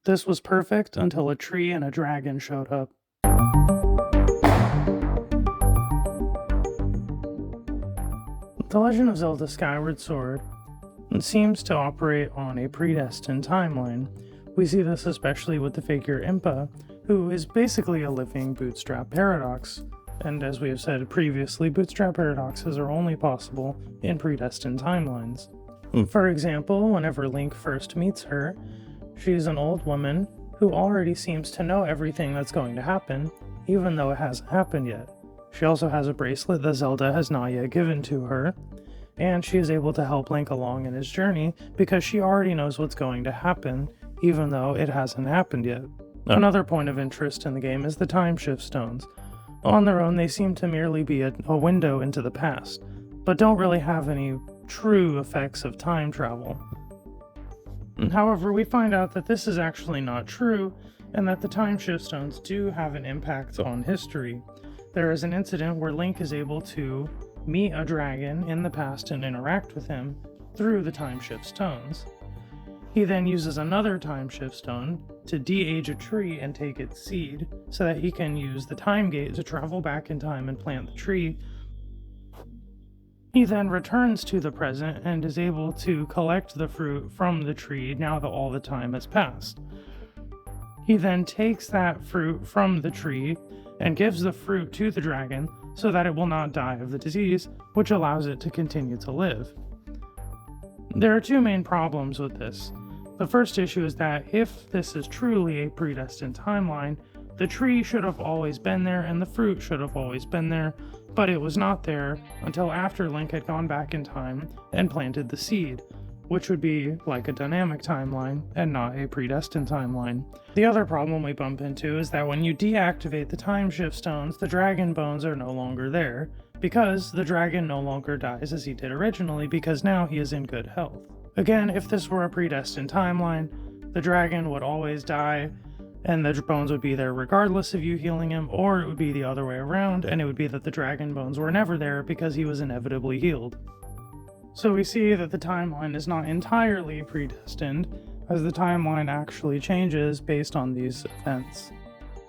This was perfect until a tree and a dragon showed up. The Legend of Zelda Skyward Sword seems to operate on a predestined timeline. We see this especially with the figure Impa, who is basically a living bootstrap paradox. And as we have said previously, bootstrap paradoxes are only possible in predestined timelines. For example, whenever Link first meets her, she is an old woman who already seems to know everything that's going to happen, even though it hasn't happened yet. She also has a bracelet that Zelda has not yet given to her, and she is able to help Link along in his journey because she already knows what's going to happen, even though it hasn't happened yet. Another point of interest in the game is the time shift stones. On their own, they seem to merely be a window into the past, but don't really have any true effects of time travel. However, we find out that this is actually not true, and that the time shift stones do have an impact on history. There is an incident where Link is able to meet a dragon in the past and interact with him through the time shift stones. He then uses another time shift stone to de-age a tree and take its seed, so that he can use the time gate to travel back in time and plant the tree. He then returns to the present and is able to collect the fruit from the tree now that all the time has passed. He then takes that fruit from the tree and gives the fruit to the dragon so that it will not die of the disease, which allows it to continue to live. There are two main problems with this. The first issue is that if this is truly a predestined timeline, the tree should have always been there and the fruit should have always been there, but it was not there until after Link had gone back in time and planted the seed, which would be like a dynamic timeline and not a predestined timeline. The other problem we bump into is that when you deactivate the time shift stones, the dragon bones are no longer there, because the dragon no longer dies as he did originally because now he is in good health. Again, if this were a predestined timeline, the dragon would always die, and the bones would be there regardless of you healing him, or it would be the other way around, and it would be that the dragon bones were never there because he was inevitably healed. So we see that the timeline is not entirely predestined, as the timeline actually changes based on these events.